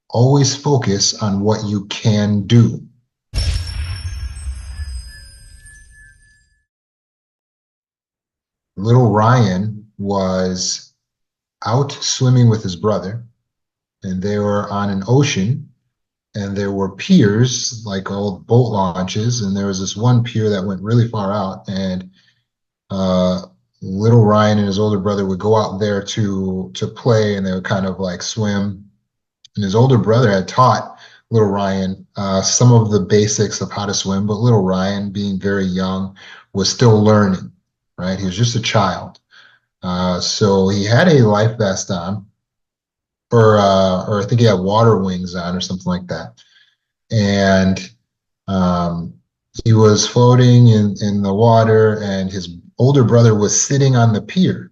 Always focus on what you can do. Little Ryan was out swimming with his brother, and they were on an ocean, and there were piers, like old boat launches, and there was this one pier that went really far out, and uh, little Ryan and his older brother would go out there to play, and they would kind of like swim. And his older brother had taught little Ryan some of the basics of how to swim, but little Ryan, being very young, was still learning, right? He was just a child. So he had a life vest on, or I think he had water wings on, or something like that. And um, he was floating in the water, and his older brother was sitting on the pier.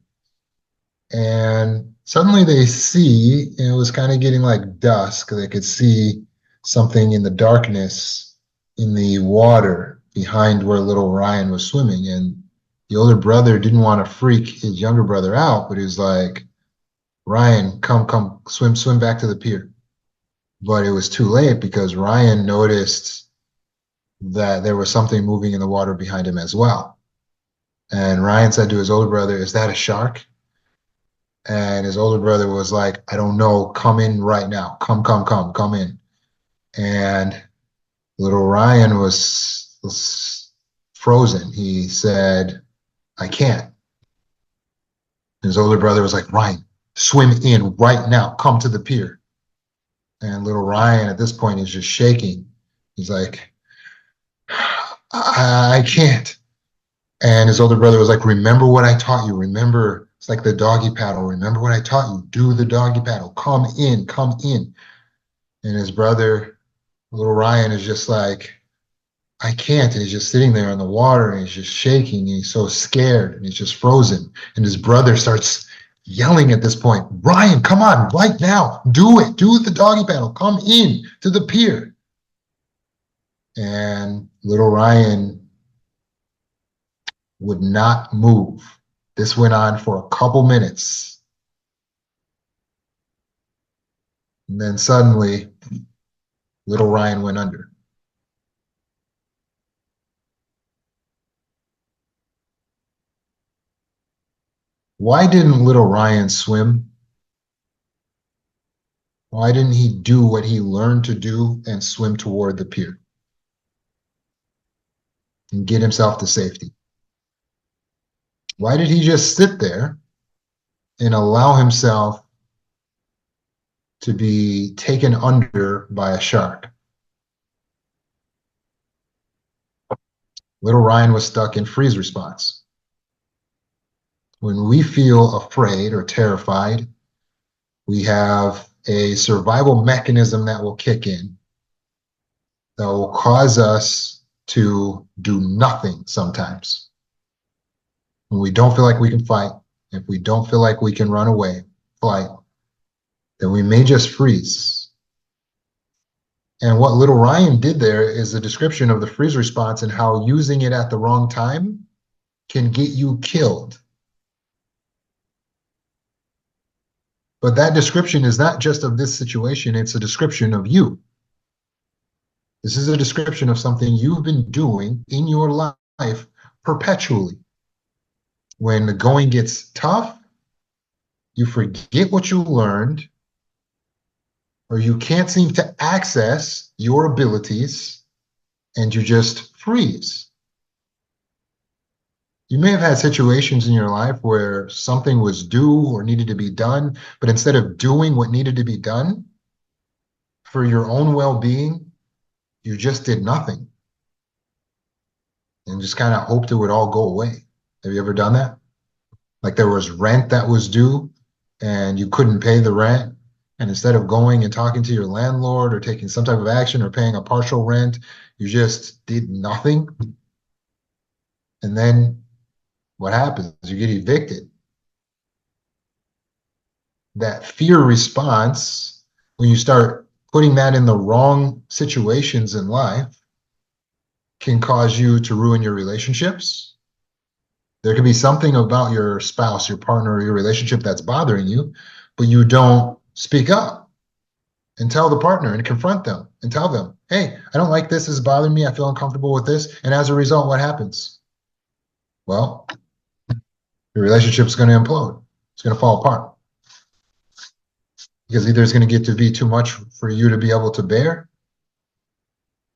And suddenly they see, and it was kind of getting like dusk. They could see something in the darkness in the water behind where little Ryan was swimming. And the older brother didn't want to freak his younger brother out, but he was like, Ryan, come, swim back to the pier. But it was too late because Ryan noticed that there was something moving in the water behind him as well. And Ryan said to his older brother, "Is that a shark?" And his older brother was like, "I don't know. Come in right now. Come in." And little Ryan was frozen. He said, "I can't." His older brother was like, "Ryan, swim in right now. Come to the pier." And little Ryan at this point is just shaking. He's like, I can't. And his older brother was like, "Remember what I taught you. Remember, it's like the doggy paddle. Remember what I taught you. Do the doggy paddle. Come in, come in." And his brother, little Ryan, is just like, "I can't." And he's just sitting there in the water, and he's just shaking, and he's so scared, and he's just frozen. And his brother starts yelling at this point, "Ryan, come on, right now. Do it. Do the doggy paddle. Come in to the pier." And little Ryan would not move. This went on for a couple minutes. And then suddenly, little Ryan went under. Why didn't little Ryan swim? Why didn't he do what he learned to do and swim toward the pier and get himself to safety? Why did he just sit there and allow himself to be taken under by a shark? Little Ryan was stuck in freeze response. When we feel afraid or terrified, we have a survival mechanism that will kick in that will cause us to do nothing sometimes. When we don't feel like we can fight, if we don't feel like we can run away, flight, then we may just freeze. And what little Ryan did there is a description of the freeze response and how using it at the wrong time can get you killed. But that description is not just of this situation, it's a description of you. This is a description of something you've been doing in your life perpetually. When the going gets tough, you forget what you learned, or you can't seem to access your abilities, and you just freeze. You may have had situations in your life where something was due or needed to be done, but instead of doing what needed to be done for your own well-being, you just did nothing and just kind of hoped it would all go away. Have you ever done that? Like there was rent that was due and you couldn't pay the rent. And instead of going and talking to your landlord or taking some type of action or paying a partial rent, you just did nothing. And then what happens? You get evicted. That fear response, when you start putting that in the wrong situations in life, can cause you to ruin your relationships. There could be something about your spouse, your partner, or your relationship that's bothering you, but you don't speak up. and tell the partner and confront them and tell them, hey, I don't like this. This is bothering me. I feel uncomfortable with this. And as a result, what happens? Well, your relationship's going to implode. It's going to fall apart because either it's going to get to be too much for you to be able to bear,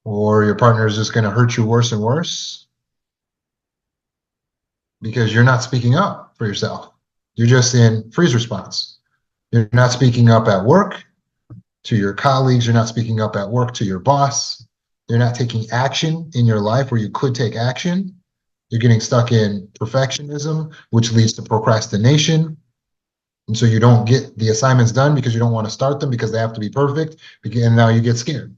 or your partner is just going to hurt you worse and worse because you're not speaking up for yourself. You're just in freeze response. You're not speaking up at work to your colleagues. You're not speaking up at work to your boss. You're not taking action in your life where you could take action. You're getting stuck in perfectionism, which leads to procrastination. And so you don't get the assignments done because you don't want to start them because they have to be perfect. And now you get scared.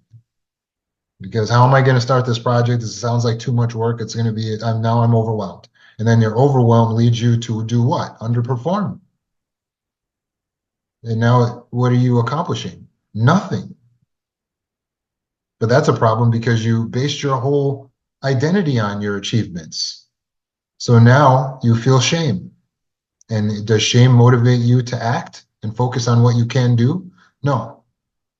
Because how am I going to start this project? This sounds like too much work. It's going to be, now I'm overwhelmed. And then your overwhelm leads you to do what? Underperform. And now what are you accomplishing? Nothing. But that's a problem because you based your whole identity on your achievements. So now you feel shame. And does shame motivate you to act and focus on what you can do? No.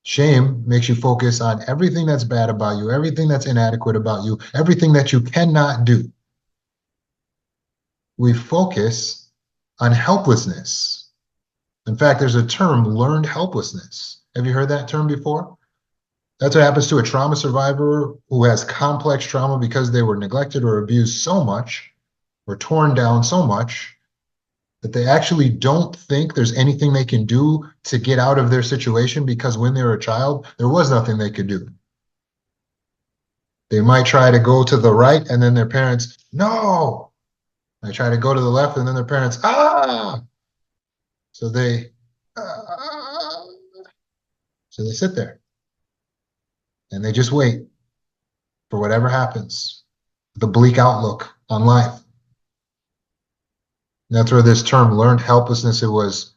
Shame makes you focus on everything that's bad about you, everything that's inadequate about you, everything that you cannot do. We focus on helplessness. In fact, there's a term, learned helplessness. Have you heard that term before? That's what happens to a trauma survivor who has complex trauma because they were neglected or abused so much or torn down so much that they actually don't think there's anything they can do to get out of their situation because when they were a child, there was nothing they could do. They might try to go to the right and then their parents, no. They try to go to the left and then their parents, ah. So they, ah. So they sit there and they just wait for whatever happens, the bleak outlook on life. And that's where this term learned helplessness, it was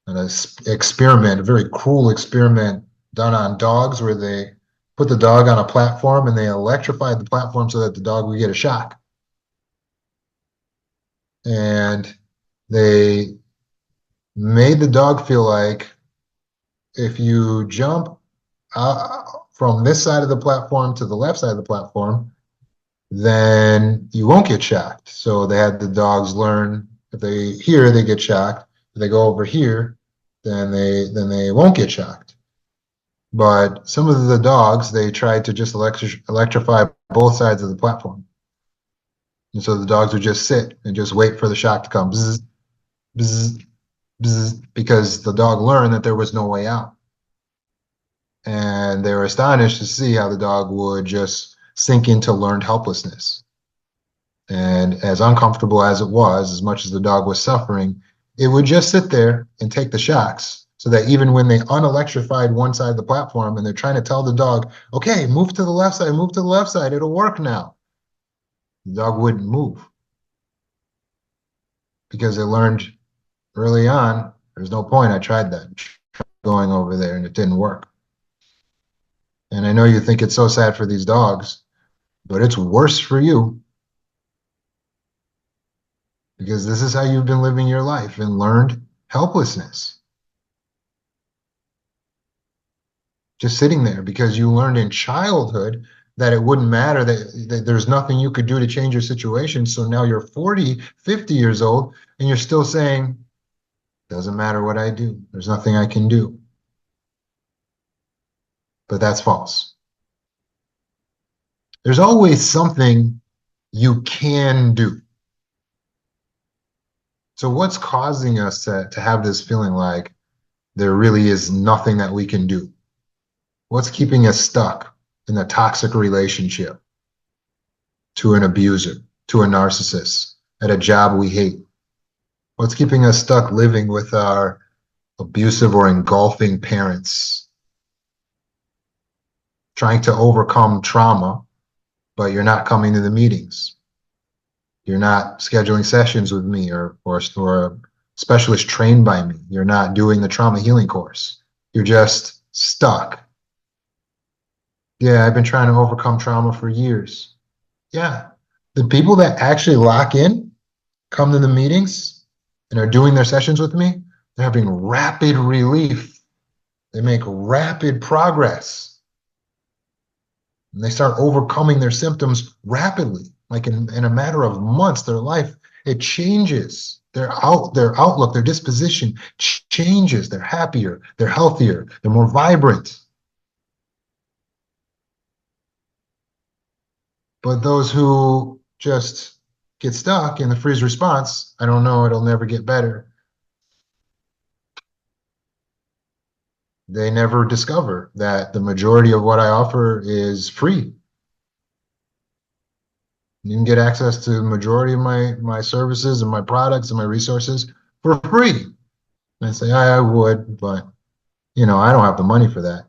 an experiment, a very cruel experiment done on dogs where they put the dog on a platform and they electrified the platform so that the dog would get a shock. And they made the dog feel like if you jump from this side of the platform to the left side of the platform, then you won't get shocked. So they had the dogs learn if they here they get shocked. If they go over here, then they won't get shocked. But some of the dogs, they tried to just electrify both sides of the platform. And so the dogs would just sit and just wait for the shock to come, bzz, bzz, bzz, because the dog learned that there was no way out. And they were astonished to see how the dog would just sink into learned helplessness. And as uncomfortable as it was, as much as the dog was suffering, it would just sit there and take the shocks so that even when they unelectrified one side of the platform and they're trying to tell the dog, okay, move to the left side, move to the left side, it'll work now. The dog wouldn't move because it learned early on, there's no point, I tried that, going over there and it didn't work. And I know you think it's so sad for these dogs, but it's worse for you because this is how you've been living your life and learned helplessness. Just sitting there because you learned in childhood that it wouldn't matter, that there's nothing you could do to change your situation. So now you're 40, 50 years old and you're still saying, doesn't matter what I do. There's nothing I can do. But that's false. There's always something you can do. So what's causing us to have this feeling like there really is nothing that we can do? What's keeping us stuck in a toxic relationship, to an abuser, to a narcissist, at a job we hate? What's keeping us stuck living with our abusive or engulfing parents? Trying to overcome trauma, but you're not coming to the meetings. You're not scheduling sessions with me or a specialist trained by me. You're not doing the trauma healing course. You're just stuck. Yeah, I've been trying to overcome trauma for years. Yeah, the people that actually lock in, come to the meetings, and are doing their sessions with me, they're having rapid relief They make rapid progress. And they start overcoming their symptoms rapidly, like in a matter of months. Their life, it changes. Their outlook, their disposition changes. They're happier, they're healthier, they're more vibrant. But those who just get stuck in the freeze response, I don't know, it'll never get better. They never discover that the majority of what I offer is free. You can get access to the majority of my services and my products and my resources for free. And I say, I would, but I don't have the money for that.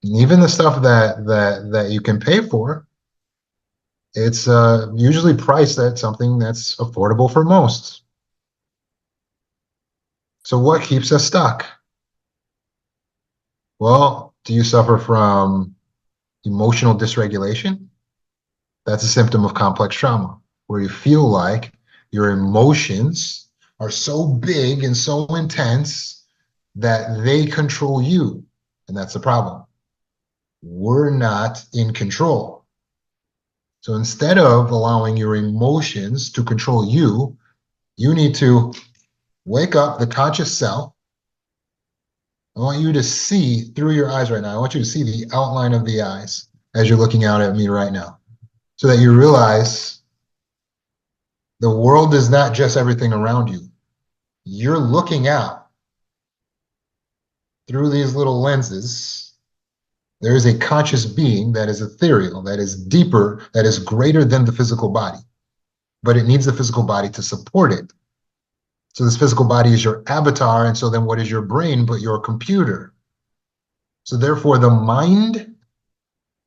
And even the stuff that you can pay for, it's usually priced at something that's affordable for most. So what keeps us stuck? Well, do you suffer from emotional dysregulation? That's a symptom of complex trauma, where you feel like your emotions are so big and so intense that they control you. And that's the problem. We're not in control. So instead of allowing your emotions to control you, you need to wake up the conscious self. I want you to see through your eyes right now. I want you to see the outline of the eyes as you're looking out at me right now, so that you realize the world is not just everything around you. You're looking out through these little lenses. There is a conscious being that is ethereal, that is deeper, that is greater than the physical body, but it needs the physical body to support it. So this physical body is your avatar, and so then what is your brain but your computer? So therefore the mind,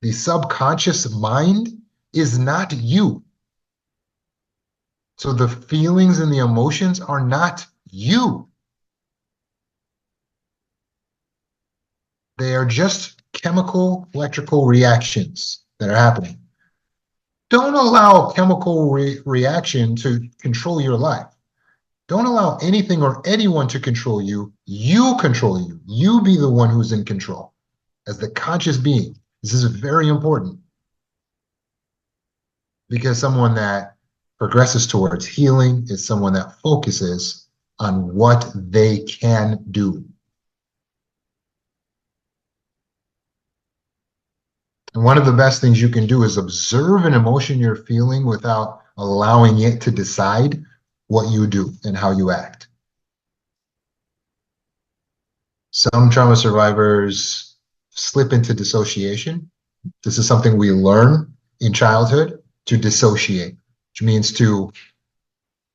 the subconscious mind, is not you. So the feelings and the emotions are not you. They are just chemical, electrical reactions that are happening. Don't allow chemical reaction to control your life. Don't allow anything or anyone to control you. You control you. You be the one who's in control as the conscious being. This is very important, because someone that progresses towards healing is someone that focuses on what they can do. And one of the best things you can do is observe an emotion you're feeling without allowing it to decide what you do and how you act. Some trauma survivors slip into dissociation. This is something we learn in childhood, to dissociate, which means to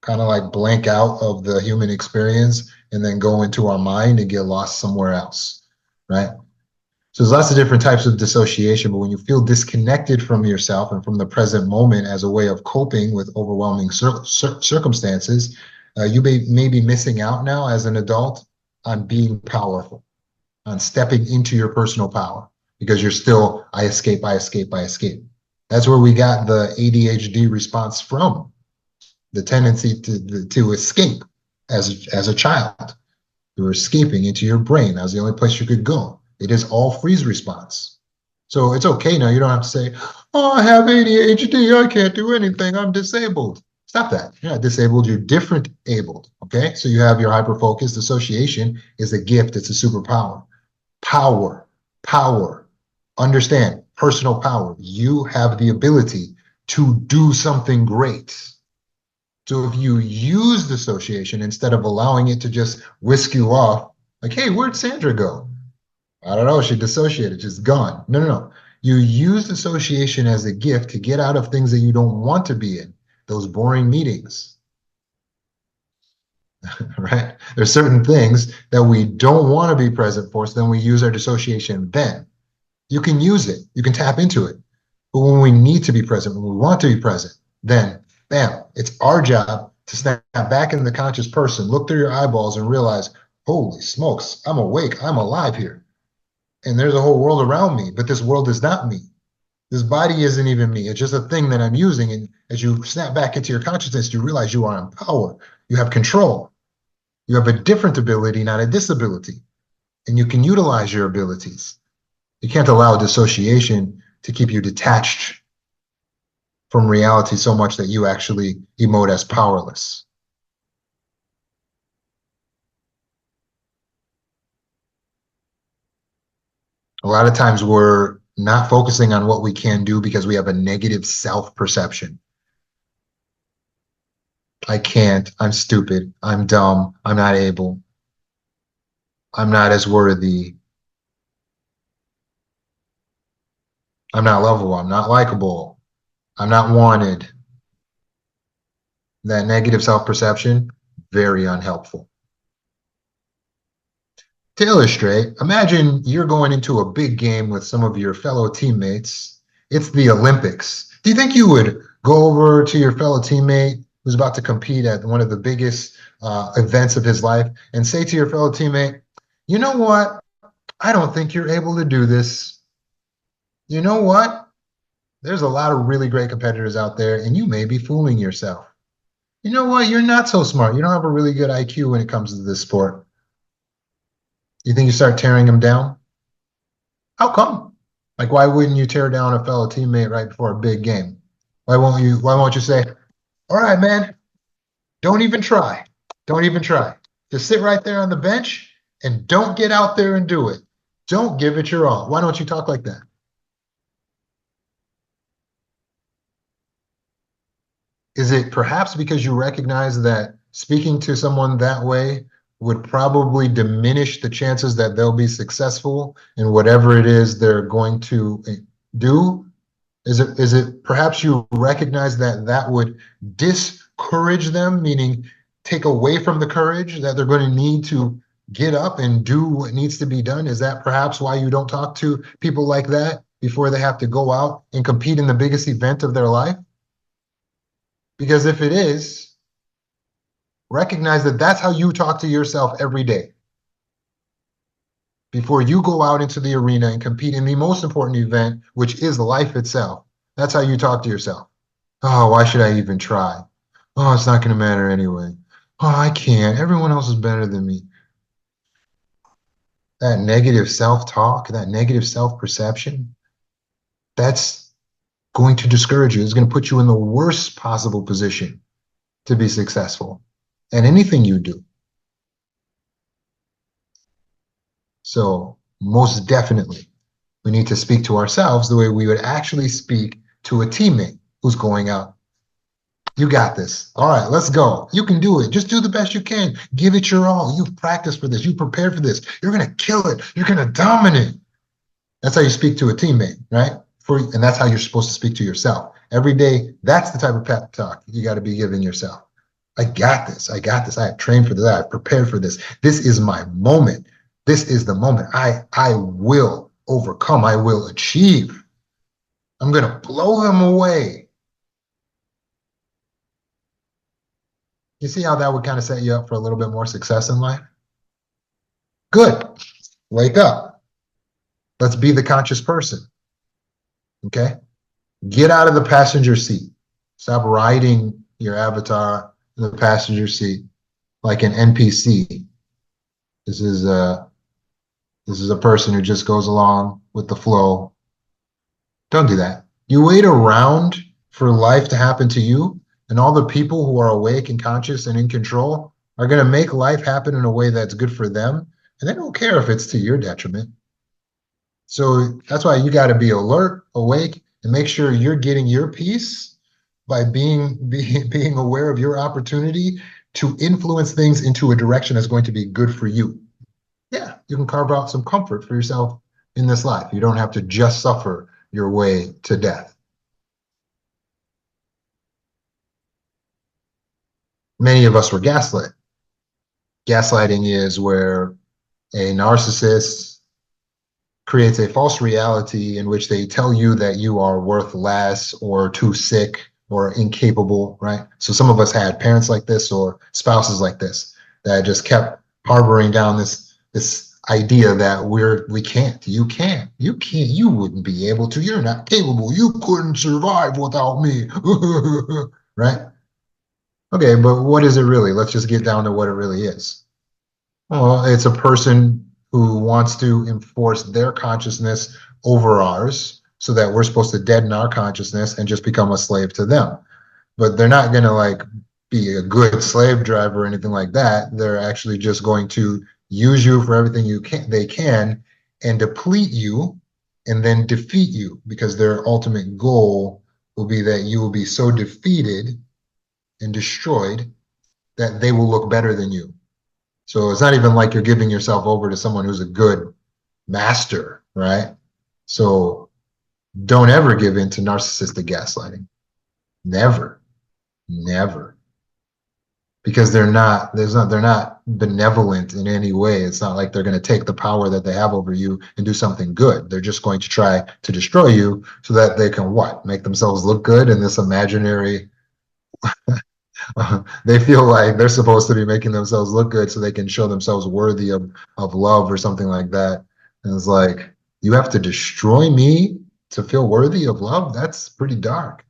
kind of like blank out of the human experience and then go into our mind and get lost somewhere else, right? So there's lots of different types of dissociation, but when you feel disconnected from yourself and from the present moment as a way of coping with overwhelming circumstances, you may be missing out now as an adult on being powerful, on stepping into your personal power, because you're still, I escape, I escape, I escape. That's where we got the ADHD response from, the tendency to escape as a child. You were escaping into your brain. That was the only place you could go. It is all freeze response. So it's okay now. You don't have to say, oh, I have ADHD. I can't do anything. I'm disabled. Stop that. You're not disabled. You're different abled. Okay. So you have your hyper-focused. Dissociation is a gift. It's a superpower. Power. Power. Understand personal power. You have the ability to do something great. So if you use dissociation instead of allowing it to just whisk you off, like, hey, where'd Sandra go? I don't know, she dissociated, she's gone. No, no, no. You use dissociation as a gift to get out of things that you don't want to be in, those boring meetings, right? There's certain things that we don't want to be present for, so then we use our dissociation then. You can use it, you can tap into it. But when we need to be present, when we want to be present, then bam, it's our job to snap back into the conscious person, look through your eyeballs and realize, holy smokes, I'm awake, I'm alive here. And there's a whole world around me, but this world is not me. This body isn't even me. It's just a thing that I'm using. And as you snap back into your consciousness, you realize you are in power. You have control. You have a different ability, not a disability. and you can utilize your abilities. You can't allow dissociation to keep you detached from reality so much that you actually emote as powerless. A lot of times we're not focusing on what we can do because we have a negative self-perception. I can't, I'm stupid, I'm dumb, I'm not able, I'm not as worthy, I'm not lovable, I'm not likable, I'm not wanted. That negative self-perception, very unhelpful. To illustrate, imagine you're going into a big game with some of your fellow teammates. It's the Olympics. Do you think you would go over to your fellow teammate who's about to compete at one of the biggest events of his life and say to your fellow teammate, you know what? I don't think you're able to do this. You know what? There's a lot of really great competitors out there, and you may be fooling yourself. You know what? You're not so smart. You don't have a really good IQ when it comes to this sport. You think you start tearing him down? How come? Like, why wouldn't you tear down a fellow teammate right before a big game? Why won't you say, all right, man, don't even try. Don't even try. Just sit right there on the bench and don't get out there and do it. Don't give it your all. Why don't you talk like that? Is it perhaps because you recognize that speaking to someone that way would probably diminish the chances that they'll be successful in whatever it is they're going to do? Is it perhaps you recognize that that would discourage them, meaning take away from the courage that they're going to need to get up and do what needs to be done? Is that perhaps why you don't talk to people like that before they have to go out and compete in the biggest event of their life? Because if it is, recognize that that's how you talk to yourself every day before you go out into the arena and compete in the most important event, which is life itself. That's how you talk to yourself. Oh, why should I even try? Oh, it's not going to matter anyway. Oh, I can't. Everyone else is better than me. That negative self-talk, that negative self-perception, that's going to discourage you. It's going to put you in the worst possible position to be successful in anything you do. So most definitely, we need to speak to ourselves the way we would actually speak to a teammate who's going out. You got this. All right, let's go. You can do it. Just do the best you can. Give it your all. You've practiced for this. You prepared for this. You're going to kill it. You're going to dominate. That's how you speak to a teammate, right? And that's how you're supposed to speak to yourself. Every day, that's the type of pep talk you got to be giving yourself. I got this. I got this. I have trained for this. I have prepared for this. This is my moment. This is the moment. I will overcome. I will achieve. I'm going to blow them away. You see how that would kind of set you up for a little bit more success in life? Good. Wake up. Let's be the conscious person. Okay? Get out of the passenger seat. Stop riding your avatar in the passenger seat like an NPC. This is a person who just goes along with the flow. Don't do that. You wait around for life to happen to you, and all the people who are awake and conscious and in control are going to make life happen in a way that's good for them, and they don't care if it's to your detriment. So that's why you got to be alert, awake, and make sure you're getting your piece by being aware of your opportunity to influence things into a direction that's going to be good for you. Yeah, you can carve out some comfort for yourself in this life. You don't have to just suffer your way to death. Many of us were gaslit. Gaslighting is where a narcissist creates a false reality in which they tell you that you are worth less or too sick or incapable, right? So some of us had parents like this or spouses like this that just kept harboring down this idea that we can't, you wouldn't be able to, you're not capable, you couldn't survive without me, right? Okay, but what is it really? Let's just get down to what it really is. Well, it's a person who wants to enforce their consciousness over ours so that we're supposed to deaden our consciousness and just become a slave to them. But they're not going to like be a good slave driver or anything like that. They're actually just going to use you for everything they can and deplete you and then defeat you, because their ultimate goal will be that you will be so defeated and destroyed that they will look better than you. So it's not even like you're giving yourself over to someone who's a good master, right? So don't ever give in to narcissistic gaslighting. Never, never. Because they're not benevolent in any way. It's not like they're going to take the power that they have over you and do something good. They're just going to try to destroy you so that they can what? Make themselves look good in this imaginary they feel like they're supposed to be making themselves look good so they can show themselves worthy of love or something like that. And it's like, you have to destroy me to feel worthy of love? That's pretty dark.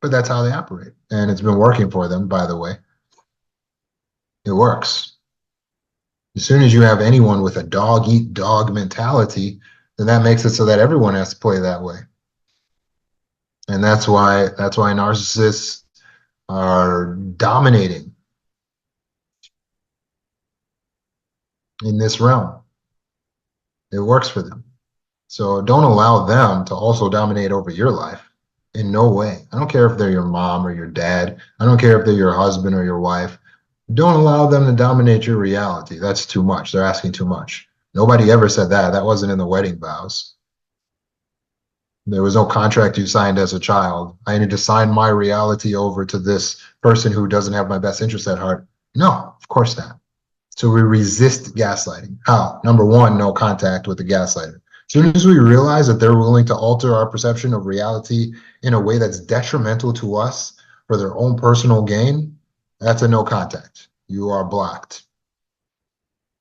But that's how they operate. And it's been working for them, by the way. It works. As soon as you have anyone with a dog eat dog mentality, then that makes it so that everyone has to play that way. And that's why narcissists are dominating in this realm. It works for them. So don't allow them to also dominate over your life. In no way. I don't care if they're your mom or your dad. I don't care if they're your husband or your wife. Don't allow them to dominate your reality. That's too much. They're asking too much. Nobody ever said that. That wasn't in the wedding vows. There was no contract you signed as a child. I need to sign my reality over to this person who doesn't have my best interest at heart. No, of course not. So we resist gaslighting. How? Number one, no contact with the gaslighter. As soon as we realize that they're willing to alter our perception of reality in a way that's detrimental to us for their own personal gain, that's a no contact. You are blocked.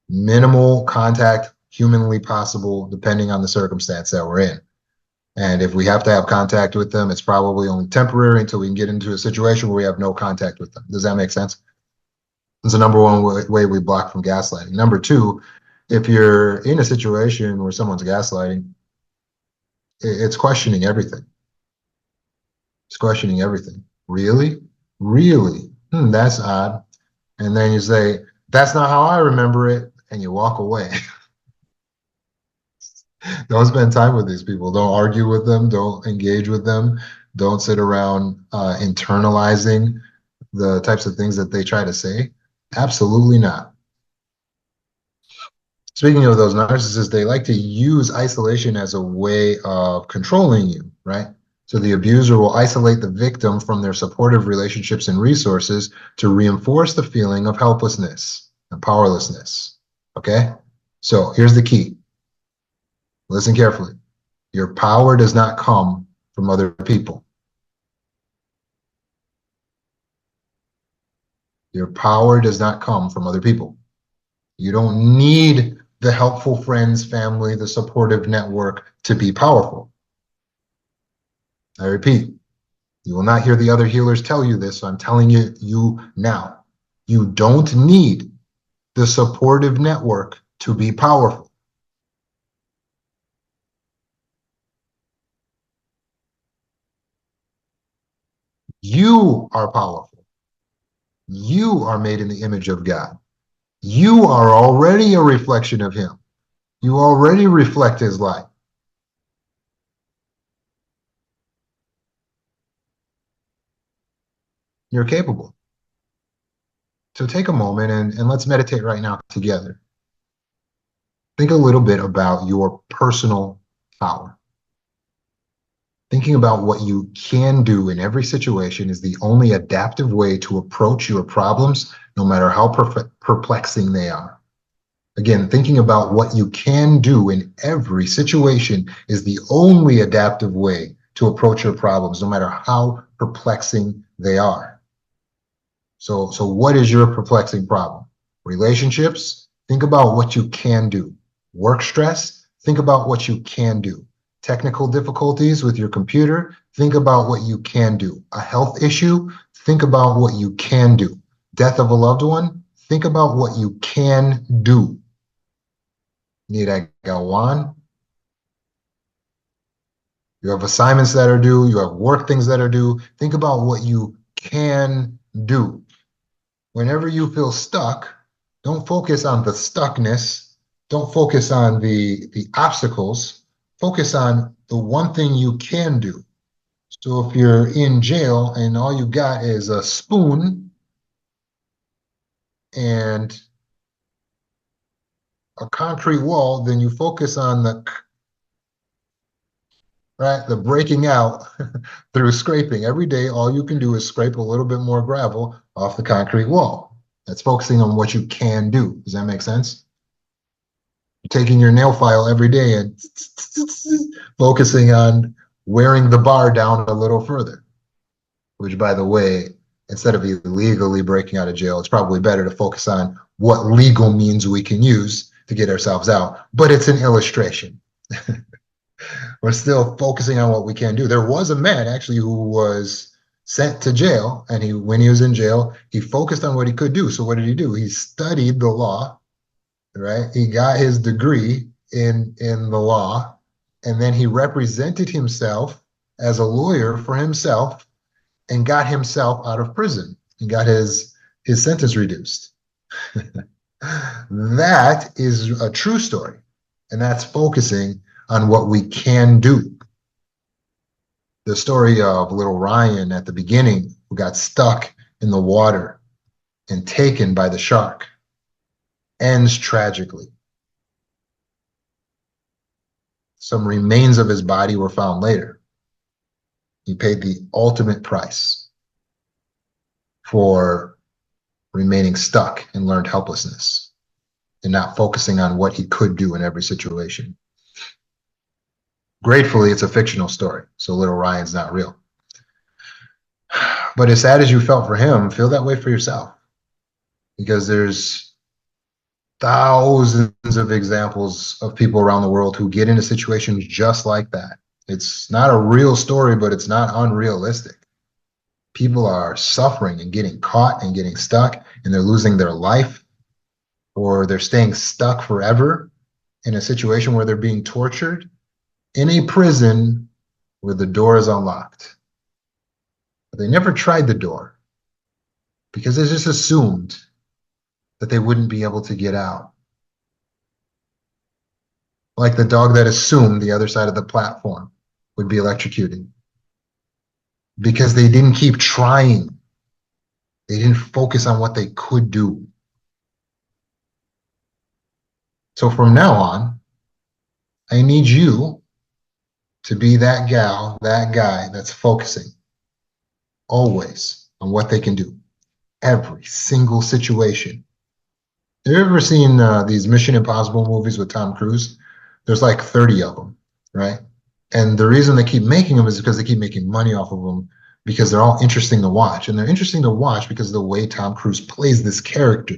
Minimal contact, humanly possible, depending on the circumstance that we're in. And if we have to have contact with them, it's probably only temporary until we can get into a situation where we have no contact with them. Does that make sense? It's the number one way we block from gaslighting. Number two, if you're in a situation where someone's gaslighting, it's questioning everything. It's questioning everything. Really? Really? That's odd. And then you say, that's not how I remember it. And you walk away. Don't spend time with these people. Don't argue with them. Don't engage with them. Don't sit around internalizing the types of things that they try to say. Absolutely not. Speaking of those narcissists, they like to use isolation as a way of controlling you, right? So the abuser will isolate the victim from their supportive relationships and resources to reinforce the feeling of helplessness and powerlessness. Okay? So here's the key. Listen carefully. Your power does not come from other people. Your power does not come from other people. You don't need the helpful friends, family, the supportive network to be powerful. I repeat, you will not hear the other healers tell you this, so I'm telling you now. You don't need the supportive network to be powerful. You are powerful. You are made in the image of God. You are already a reflection of Him. You already reflect His light. You're capable. So take a moment and let's meditate right now together. Think a little bit about your personal power. Thinking about what you can do in every situation is the only adaptive way to approach your problems, no matter how perplexing they are. Again, thinking about what you can do in every situation is the only adaptive way to approach your problems, no matter how perplexing they are. So what is your perplexing problem? Relationships? Think about what you can do. Work stress? Think about what you can do. Technical difficulties with your computer? Think about what you can do. A health issue? Think about what you can do. Death of a loved one? Think about what you can do. Need I go on? You have assignments that are due. You have work things that are due. Think about what you can do. Whenever you feel stuck, don't focus on the stuckness. Don't focus on the obstacles. Focus on the one thing you can do. So if you're in jail and all you got is a spoon and a concrete wall, then you focus on the right, the breaking out through scraping. Every day, all you can do is scrape a little bit more gravel off the concrete wall. That's focusing on what you can do. Does that make sense? Taking your nail file every day and focusing on wearing the bar down a little further, which, by the way, instead of illegally breaking out of jail, it's probably better to focus on what legal means we can use to get ourselves out. But it's an illustration. We're still focusing on what we can do. There was a man actually who was sent to jail, and when he was in jail, he focused on what he could do. So what did he do? He studied the law, right? He got his degree in the law, and then he represented himself as a lawyer for himself and got himself out of prison and got his sentence reduced. That is a true story, and that's focusing on what we can do. The story of little Ryan at the beginning, who got stuck in the water and taken by the shark, ends tragically. Some remains of his body were found later. He paid the ultimate price for remaining stuck and learned helplessness and not focusing on what he could do in every situation. Gratefully, it's a fictional story, so little Ryan's not real. But as sad as you felt for him, feel that way for yourself, because there's thousands of examples of people around the world who get into situations just like that. It's not a real story, but it's not unrealistic. People are suffering and getting caught and getting stuck, and they're losing their life, or they're staying stuck forever in a situation where they're being tortured in a prison where the door is unlocked. But they never tried the door because they just assumed that they wouldn't be able to get out. Like the dog that assumed the other side of the platform would be electrocuted because they didn't keep trying. They didn't focus on what they could do. So from now on, I need you to be that gal, that guy that's focusing always on what they can do. Every single situation. Have you ever seen these Mission Impossible movies with Tom Cruise? There's like 30 of them, right? And the reason they keep making them is because they keep making money off of them, because they're all interesting to watch. And they're interesting to watch because of the way Tom Cruise plays this character.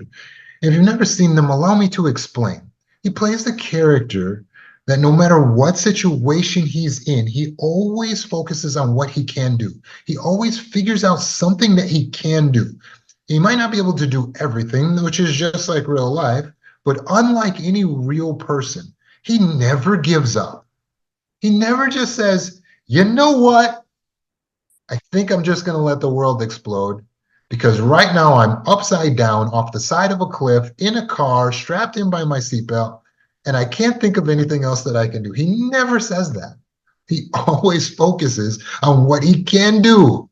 If you've never seen them, allow me to explain. He plays the character that no matter what situation he's in, he always focuses on what he can do. He always figures out something that he can do. He might not be able to do everything, which is just like real life, but unlike any real person, he never gives up. He never just says, you know what? I think I'm just going to let the world explode because right now I'm upside down off the side of a cliff in a car, strapped in by my seatbelt, and I can't think of anything else that I can do. He never says that. He always focuses on what he can do.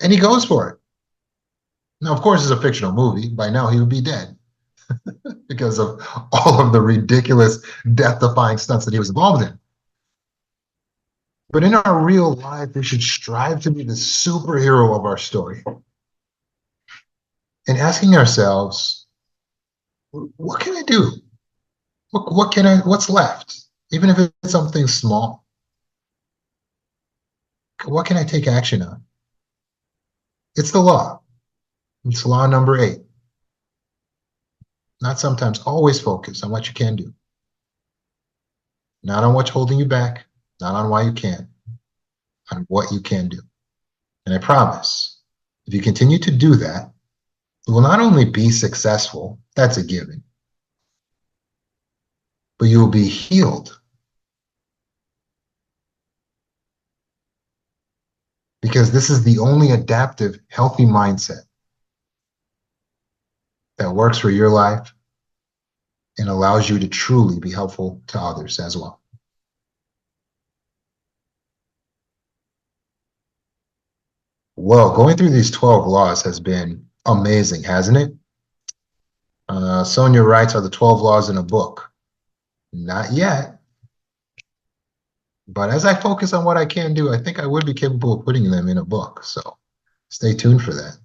And he goes for it. Now, of course, it's a fictional movie. By now, he would be dead because of all of the ridiculous, death-defying stunts that he was involved in. But in our real life, we should strive to be the superhero of our story. And asking ourselves, what can I do? What's left? Even if it's something small. What can I take action on? It's the law. It's law number 8. Not sometimes, always focus on what you can do. Not on what's holding you back, not on why you can't, on what you can do. And I promise, if you continue to do that, you will not only be successful, that's a given, but you will be healed because this is the only adaptive, healthy mindset that works for your life and allows you to truly be helpful to others as well. Well, going through these 12 laws has been amazing, hasn't it? Sonia writes, are the 12 laws in a book? Not yet. But as I focus on what I can do, I think I would be capable of putting them in a book. So stay tuned for that.